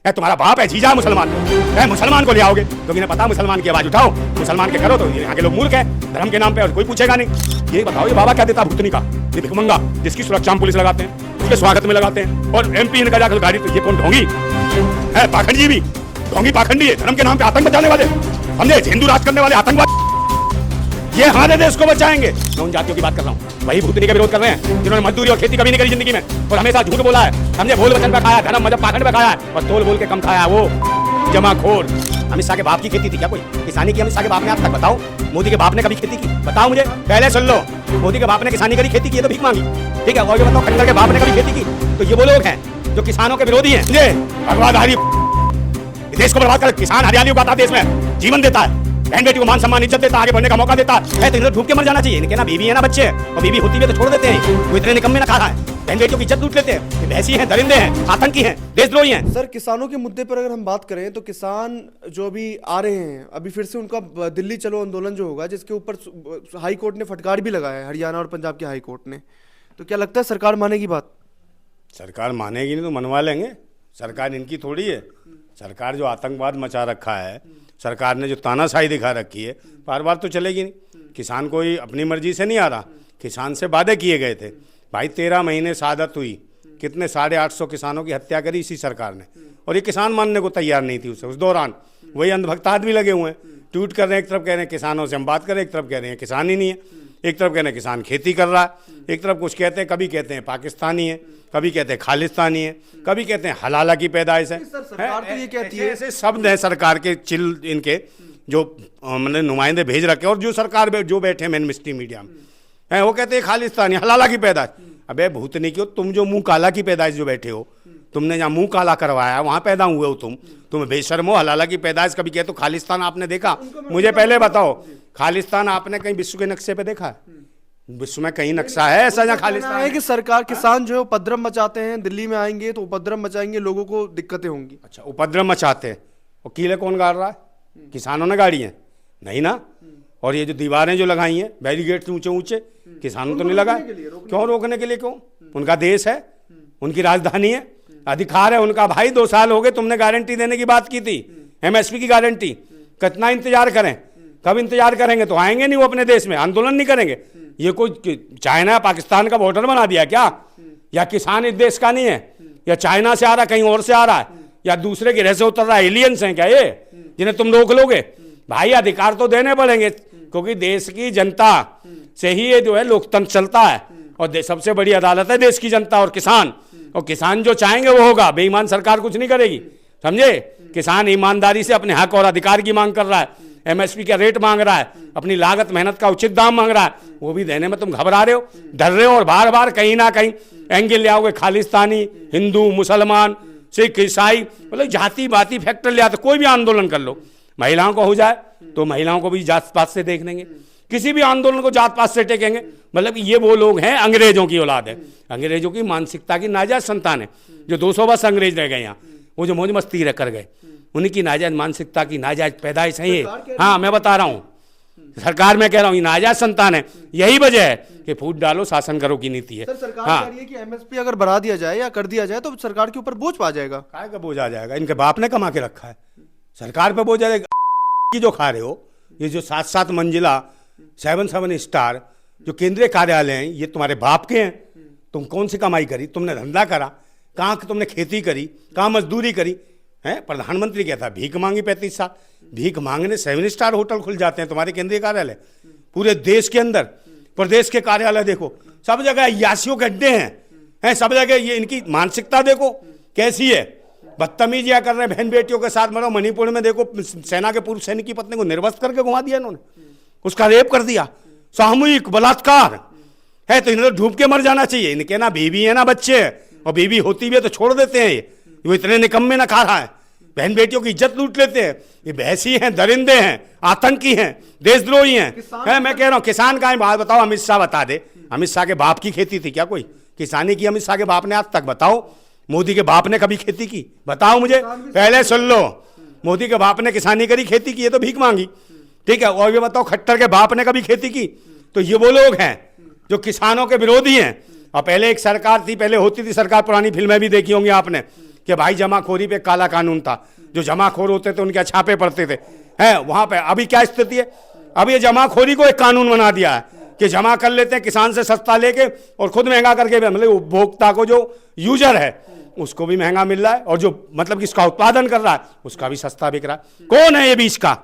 है तुम्हारा बाप है जीजा मुसलमान है, मुसलमान को ले आओगे तो इन्हें पता मुसलमान की आवाज उठाओ, मुसलमान के करो तो यहाँ के लोग मूर्ख है धर्म के नाम पे और कोई पूछेगा नहीं। ये बताओ ये बाबा क्या देता भूतनी का, ये भिखमंगा जिसकी सुरक्षा हम पुलिस लगाते हैं, उसके स्वागत में लगाते हैं और MP इनका जाकर गाड़ी, तो ये कौन ढोंगी है? पाखंड जी भी ढोंगी पाखंडी है, धर्म के नाम पे आतंक बचाने वाले, हमने हिंदू राज करने वाले आतंकवादी, ये हमारे देश को बचाएंगे। मैं उन जातियों की बात कर रहा हूँ, वही भूतनी का विरोध कर रहे हैं जिन्होंने मजदूरी और खेती कभी नहीं करी जिंदगी में और हमेशा झूठ बोला है, हमने बोल वचन पे खाया, धर्म मजहब पाखंड पे खाया है और तोल बोल के कम खाया है। वो जमाखोर अमित शाह के बाप की खेती थी क्या कोई? किसानी की अमित शाह के बाप ने आज तक बताओ? मोदी के बाप ने कभी खेती की? बताओ मुझे, पहले सुन लो। मोदी के बाप ने किसानी करी, खेती की तो भीख मांगी, ठीक है? और ये बताओ खट्टर के बाप ने कभी खेती की? तो ये वो लोग हैं जो किसानों के विरोधी हैं, ये भगवाधारी देश को बर्बाद कर, किसान हरियाली उगाता देश में जीवन देता है, बहन बेटी को मान सम्मान इज्जत देता है, आगे बढ़ने का मौका देता है, तो इन्हें धूप के मर जाना चाहिए। इनके ना बीवी है ना बच्चे हैं, और बीवी होती भी तो छोड़ देते हैं, वो इतने निकम्मे ना खा रहा है, बहन बेटियों की इज्जत लूट लेते हैं, ये भैंसी हैं, दरिंदे हैं, आतंकी हैं, देशद्रोही हैं। सर किसानों के मुद्दे पर अगर हम बात करें तो किसान जो अभी आ रहे हैं, अभी फिर से उनका दिल्ली चलो आंदोलन जो होगा, जिसके ऊपर हाई कोर्ट ने फटकार भी लगाया है, हरियाणा और पंजाब के हाई कोर्ट ने, तो क्या लगता है सरकार मानेगी बात? सरकार मानेगी नहीं तो मनवा लेंगे, सरकार इनकी थोड़ी है। सरकार जो आतंकवाद मचा रखा है, सरकार ने जो तानाशाही दिखा रखी है, बार बार तो चलेगी नहीं। किसान कोई अपनी मर्जी से नहीं आ रहा, किसान से वादे किए गए थे भाई। 13 महीने शहादत हुई, कितने 850 किसानों की हत्या करी इसी सरकार ने, और ये किसान मानने को तैयार नहीं थी उस दौरान। वही अंधभक्त आदमी लगे हुए हैं, ट्वीट कर रहे हैं, एक तरफ कह रहे हैं किसानों से हम बात करें, एक तरफ कह रहे हैं किसान ही नहीं है, एक तरफ कह रहे हैं किसान खेती कर रहा है, एक तरफ कुछ कहते हैं, कभी कहते हैं पाकिस्तानी है, कभी कहते हैं खालिस्तानी है, कभी कहते हैं हलाला की पैदाइश है। सरकार तो ये कहती है, ऐसे शब्द हैं सरकार के चिल इनके जो मतलब नुमाइंदे भेज रखे, और जो सरकार जो बैठे मेन मिस्ट्री मीडिया में हैं, वो कहते हैं खालिस्तानी हलाला की पैदाइश। अबे भूतनी क्यों, तुम जो मुंह काला की पैदाइश जो बैठे हो, तुमने जहाँ मुंह काला करवाया वहाँ पैदा हुए हो तुम बेशर्म हो। हलाला की पैदाइश कभी कहते हो? खालिस्तान आपने देखा? मुझे पहले बताओ, खालिस्तान आपने कहीं विश्व के नक्शे पे देखा है? विश्व में कहीं नक्शा है ऐसा जहाँ खालिस्तान है कि सरकार किसान जो है उपद्रव मचाते हैं, दिल्ली में आएंगे तो उपद्रव मचाएंगे, लोगों को दिक्कतें होंगी। अच्छा, उपद्रव मचाते हैं, और कीले कौन गाड़ रहा है? किसानों ने गाड़ी है? नहीं ना। और ये जो दीवारें जो लगाई हैं, बैरिकेड्स ऊंचे ऊंचे, किसानों तो नहीं लगाए? क्यों रोकने के लिए? क्यों? उनका देश है, उनकी राजधानी है, अधिकार है उनका। भाई 2 साल हो गए, तुमने गारंटी देने की बात की थी, MSP की गारंटी, कितना इंतजार करें? कब इंतजार करेंगे? तो आएंगे नहीं वो अपने देश में, आंदोलन नहीं करेंगे। ये कोई चाइना पाकिस्तान का बॉर्डर बना दिया क्या? या किसान इस देश का नहीं है? या चाइना से आ रहा है, कहीं और से आ रहा है, या दूसरे ग्रह से उतर रहा है? एलियंस हैं क्या ये जिन्हें तुम रोक लोगे? भाई अधिकार तो देने पड़ेंगे, क्योंकि देश की जनता से ही ये जो है लोकतंत्र चलता है, और सबसे बड़ी अदालत है देश की जनता और किसान। और किसान जो चाहेंगे वो होगा, बेईमान सरकार कुछ नहीं करेगी, समझे? किसान ईमानदारी से अपने हक और अधिकार की मांग कर रहा है, MSP का रेट मांग रहा है, अपनी लागत मेहनत का उचित दाम मांग रहा है, वो भी देने में तुम घबरा रहे हो, डर रहे हो, और बार बार कहीं ना कहीं एंगल ले आओगे, खालिस्तानी, हिंदू, मुसलमान, सिख, ईसाई, मतलब जाति बाती फैक्टर ले आते। कोई भी आंदोलन कर लो, महिलाओं को हो जाए तो महिलाओं को भी जात पात से देख लेंगे, किसी भी आंदोलन को जात पात से टेकेंगे। मतलब ये वो लोग हैं, अंग्रेजों की औलाद है, अंग्रेजों की मानसिकता की नाजायज संतान है, जो 200 वर्ष अंग्रेज रह गए यहाँ, वो जो मौज मस्ती रह कर गए, उनकी नाजायज मानसिकता की नाजायज पैदाइश है ये। हाँ, मैं बता रहा हूँ, सरकार मैं कह रहा हूँ, ये नाजायज संतान है। यही वजह है कि फूट डालो शासन करो की नीति है। सर सरकार कह रही है कि MSP अगर बढ़ा दिया जाए या कर दिया जाए तो सरकार के ऊपर बोझ आ जाएगा। काय का बोझ आ जाएगा? इनके बाप ने कमा के रखा है, सरकार पे बोझ आ जाएगा। की जो खा रहे हो, ये जो 7-7 मंजिला 7 स्टार जो केंद्रीय कार्यालय हैं, ये तुम्हारे बाप के हैं। तुम कौन सी कमाई करी? तुमने धंधा करा? कहाँ तुमने खेती करी? कहाँ मजदूरी करी? हैं? प्रधानमंत्री क्या था? भीख मांगी 35 साल। भीख मांगने 7 स्टार होटल खुल जाते हैं तुम्हारे केंद्रीय कार्यालय पूरे देश के अंदर। प्रदेश के कार्यालय देखो, सब जगह अय्यासियों के अड्डे हैं, सब जगह। ये इनकी मानसिकता देखो कैसी है, बदतमीजियां कर रहे हैं बहन बेटियों के साथ। मतलब मणिपुर में देखो, सेना के पूर्व सैनिक की पत्नी को निर्वस्त्र करके घुमा दिया इन्होंने, उसका रेप कर दिया, सामूहिक बलात्कार है। तो इन्हें डूब के मर जाना चाहिए। इनके ना बीवी है ना बच्चे हैं, और बीवी होती भी है तो छोड़ देते हैं। ये इतने निकम्मे ना खा रहा है, बहन बेटियों की इज्जत लूट लेते हैं। ये भैंसी हैं, दरिंदे हैं, आतंकी हैं, देशद्रोही हैं। मैं कह रहा हूँ किसान का बात बताओ, अमित शाह बता दे। अमित शाह के बाप की खेती थी क्या कोई? किसानी की अमित शाह के बाप ने आज तक? बताओ। मोदी के बाप ने कभी खेती की? बताओ मुझे, पहले सुन लो। मोदी के बाप ने किसानी करी, खेती की है तो भीख मांगी, ठीक है? और ये बताओ खट्टर के बाप ने कभी खेती की? तो ये वो लोग हैं जो किसानों के विरोधी हैं। और पहले एक सरकार थी, पहले होती थी सरकार, पुरानी फिल्में भी देखी होंगी आपने, कि भाई जमाखोरी पे काला कानून था, जो जमाखोर होते थे उनके छापे पड़ते थे, हैं वहां पे। अभी क्या स्थिति है? अब ये जमाखोरी को एक कानून बना दिया है कि जमा कर लेते हैं किसान से सस्ता लेके और खुद महंगा करके, मतलब उपभोक्ता को जो यूजर है उसको भी महंगा मिल रहा है, और जो मतलब किसका उत्पादन कर रहा है उसका भी सस्ता बिक रहा है। कौन है ये बीच का,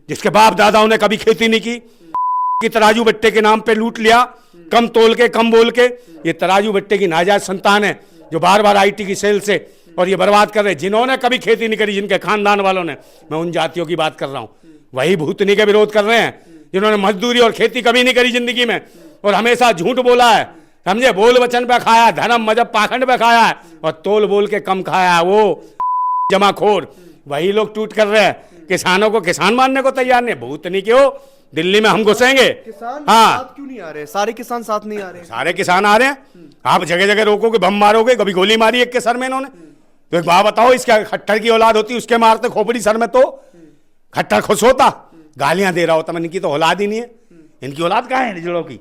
जिसके बाप दादाओं ने कभी खेती नहीं की तराजू बट्टे के नाम पे लूट लिया, कम तोल के कम बोल के। ये तराजू बट्टे की नाजायज संतान है जो बार बार आईटी की सेल से और ये बर्बाद कर रहे, जिन्होंने कभी खेती नहीं करी, जिनके खानदान वालों ने, मैं उन जातियों की बात कर रहा हूं, वही भूतनी के विरोध कर रहे हैं जिन्होंने मजदूरी और खेती कभी नहीं करी जिंदगी में और हमेशा झूठ बोला है, समझे, बोल वचन पे खाया, धर्म मजहब पाखंड पे खाया है और तोल बोल के कम खाया है, वो जमाखोर। वही लोग टूट कर रहे हैं, किसानों को किसान मानने को तैयार नहीं। भूतनी क्यों, दिल्ली में हम घुसेंगे। किसान हाँ, साथ क्यों नहीं आ रहे? सारे किसान साथ नहीं आ रहे। सारे किसान आ रहे हैं। आप जगह जगह रोकोगे, बम मारोगे, कभी गोली मारी एक के सर में इन्होंने। तो एक बात बताओ, इसका खट्टर की औलाद होती उसके मारते खोपड़ी सर में तो खट्टर खुश होता, गालियां दे रहा होता। मैं इनकी तो औलाद ही नहीं है। इनकी औलाद कहाँ है हिजड़ों की?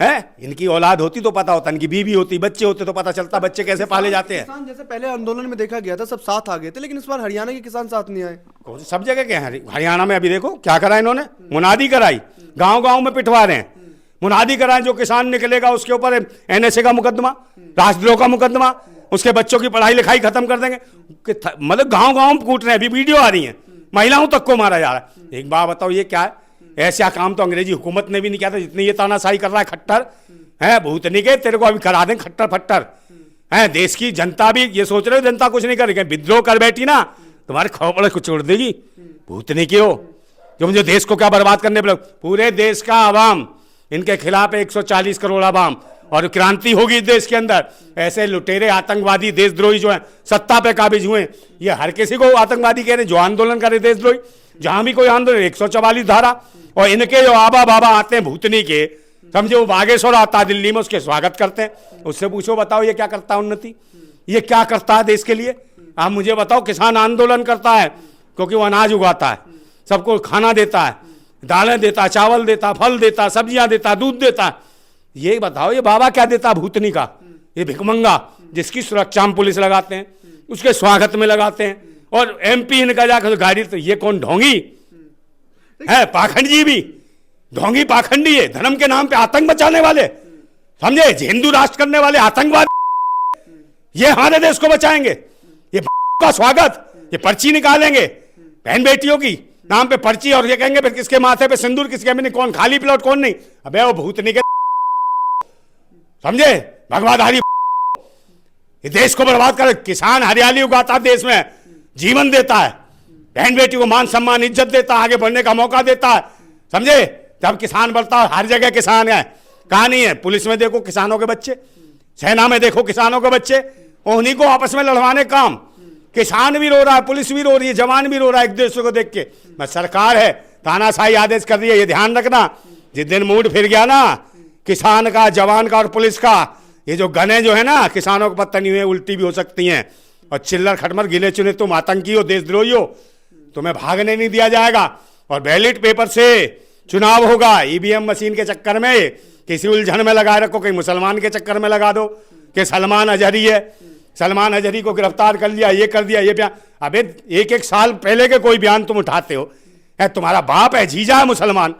है, इनकी औलाद होती तो पता होता, इनकी बीवी होती, बच्चे होते तो पता चलता बच्चे कैसे पाले जाते हैं। किसान जैसे पहले आंदोलन में देखा गया था सब साथ आ गए थे, लेकिन इस बार हरियाणा के किसान साथ नहीं आए। सब जगह क्या है, हरियाणा में अभी देखो क्या करा इन्होंने, मुनादी कराई, गांव गांव में पिटवा रहे हैं, मुनादी कराएं, जो किसान निकलेगा उसके ऊपर एनएसए का मुकदमा, राष्ट्रद्रोह का मुकदमा, उसके बच्चों की पढ़ाई लिखाई खत्म कर देंगे। मतलब गांव गांव में कूट रहे हैं। अभी वीडियो आ रही है, महिलाओं तक को मारा जा रहा है। एक बात बताओ, ये क्या है? ऐसा काम तो अंग्रेजी हुकूमत ने भी नहीं किया था जितनी ये तानाशाही कर रहा है खट्टर है। भूतनी के तेरे को अभी करा दें खट्टर फट्टर है। देश की जनता भी ये सोच रहे हो जनता कुछ नहीं करेगी, विद्रोह कर बैठी ना तुम्हारे खोपड़े को छोड़ देगी। भूतनी की हो जो मुझे देश को क्या बर्बाद करने पर, पूरे देश का आवाम इनके खिलाफ 140 करोड़ आवाम, और क्रांति होगी देश के अंदर। ऐसे लुटेरे आतंकवादी देशद्रोही जो है सत्ता पे काबिज हुए, ये हर किसी को आतंकवादी कह रहे जो आंदोलन करे देशद्रोही। जहां भी कोई आंदोलन 144 धारा, और इनके जो आबा बाबा आते हैं भूतनी के, समझे, वो बागेश्वर आता है दिल्ली में, उसके स्वागत करते हैं। उससे पूछो, बताओ ये क्या करता है उन्नति, ये क्या करता है देश के लिए? आप मुझे बताओ। किसान आंदोलन करता है क्योंकि वो अनाज उगाता है, सबको खाना देता है, दालें देता है, चावल देता है, फल देता है, सब्जियां देता है, दूध देता है। ये बताओ ये बाबा क्या देता है भूतनी का? ये भिकमंगा जिसकी सुरक्षा में पुलिस लगाते हैं, उसके स्वागत में लगाते हैं, और एमपी इनका जाकर गाड़ी, तो ये कौन ढोंगी है? पाखंड जी भी ढोंगी पाखंडी है, धर्म के नाम पे आतंक बचाने वाले, समझे, हिंदू राष्ट्र करने वाले आतंकवाद, ये हमारे देश को बचाएंगे। ये का स्वागत, ये पर्ची निकालेंगे बहन बेटियों की नाम पे पर्ची, और ये कहेंगे फिर किसके माथे पे सिंदूर, किसके में नहीं, कौन खाली प्लॉट कौन नहीं। अबे वो भूतनी के, समझे, भगवाधारी, ये देश को बर्बाद कर। किसान हरियाली उगाता देश में, जीवन देता है, बहन बेटी को मान सम्मान इज्जत देता है, आगे बढ़ने का मौका देता है, समझे। जब किसान बढ़ता है, हर जगह किसान है, कहां नहीं है? पुलिस में देखो किसानों के बच्चे, सेना में देखो किसानों के बच्चे, उन्हीं को आपस में लड़वाने काम। किसान भी रो रहा है, पुलिस भी रो रही है, जवान भी रो रहा है एक दूसरे को देख के। मैं सरकार है तानाशाही आदेश कर रही है, ये ध्यान रखना। जिस दिन मूड फिर गया ना किसान का, जवान का और पुलिस का, ये जो गने जो है ना किसानों को पता नहीं हुए, उल्टी भी हो सकती हैं, और चिल्लर खटमर गिले चुने तुम आतंकी हो, देशद्रोही हो, तुम्हें भागने नहीं दिया जाएगा। और बैलेट पेपर से चुनाव होगा, ईवीएम मशीन के चक्कर में किसी उलझन में लगा रखो, कहीं मुसलमान के चक्कर में लगा दो कि सलमान अजहरी है, सलमान अजहरी को गिरफ्तार कर लिया, ये कर दिया, ये बयान। अबे एक साल पहले के कोई बयान तुम उठाते हो, तुम्हारा बाप है, जीजा है मुसलमान,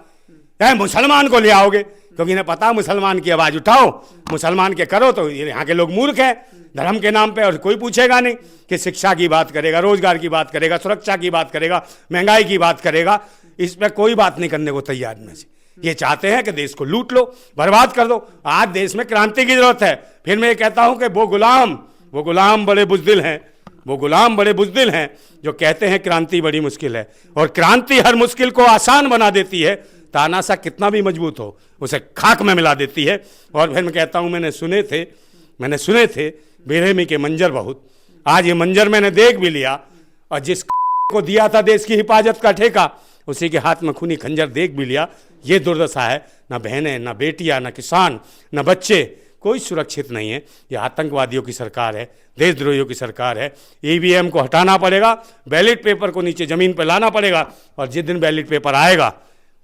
मुसलमान को ले आओगे क्योंकि इन्हें पता मुसलमान की आवाज उठाओ, मुसलमान के करो, तो यहाँ के लोग मूर्ख हैं धर्म के नाम पे। और कोई पूछेगा नहीं कि शिक्षा की बात करेगा, रोजगार की बात करेगा, सुरक्षा की बात करेगा, महंगाई की बात करेगा, इस पर कोई बात नहीं करने को तैयार में से। ये चाहते हैं कि देश को लूट लो, बर्बाद कर दो। आज देश में क्रांति की जरूरत है। फिर मैं ये कहता हूं कि वो गुलाम बड़े बुज़दिल हैं, वो गुलाम बड़े बुज़दिल हैं जो कहते हैं क्रांति बड़ी मुश्किल है, और क्रांति हर मुश्किल को आसान बना देती है। तानाशाह कितना भी मजबूत हो उसे खाक में मिला देती है। और फिर मैं कहता हूं, मैंने सुने थे बेरहमी के मंजर बहुत, आज ये मंजर मैंने देख भी लिया, और जिस को दिया था देश की हिफाजत का ठेका, उसी के हाथ में खूनी खंजर देख भी लिया। ये दुर्दशा है, ना बहनें, ना बेटियां, ना किसान, ना बच्चे, कोई सुरक्षित नहीं है। ये आतंकवादियों की सरकार है, देशद्रोहियों की सरकार है। ईवीएम को हटाना पड़ेगा, बैलेट पेपर को नीचे जमीन पर लाना पड़ेगा, और जिस दिन बैलेट पेपर आएगा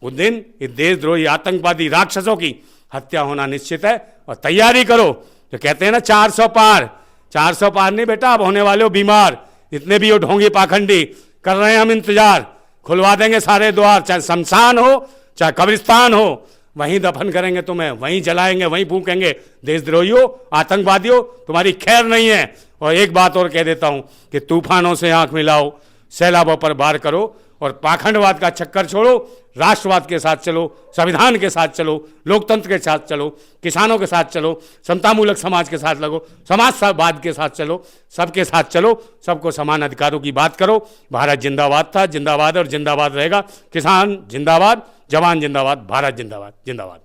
उस दिन इस देशद्रोही आतंकवादी राक्षसों की हत्या होना निश्चित है। और तैयारी करो, जो कहते हैं ना 400 पार, 400 पार नहीं बेटा, अब होने वाले हो बीमार। जितने भी हो ढोंगी पाखंडी, कर रहे हैं हम इंतजार, खुलवा देंगे सारे द्वार, चाहे शमशान हो चाहे कब्रिस्तान हो, वहीं दफन करेंगे तुम्हें, वहीं जलाएंगे, वहीं फूकेंगे। देशद्रोहियों, आतंकवादियों, तुम्हारी खैर नहीं है। और एक बात और कह देता हूं कि तूफानों से आंख मिलाओ, सैलाबों पर वार करो और पाखंडवाद का चक्कर छोड़ो, राष्ट्रवाद के साथ चलो, संविधान के साथ चलो, लोकतंत्र के साथ चलो, किसानों के साथ चलो, समतामूलक समाज के साथ लगो, समाजवाद के साथ चलो, सबके साथ चलो, सबको समान अधिकारों की बात करो। भारत जिंदाबाद था, जिंदाबाद और जिंदाबाद रहेगा। किसान जिंदाबाद, जवान जिंदाबाद, भारत जिंदाबाद, जिंदाबाद।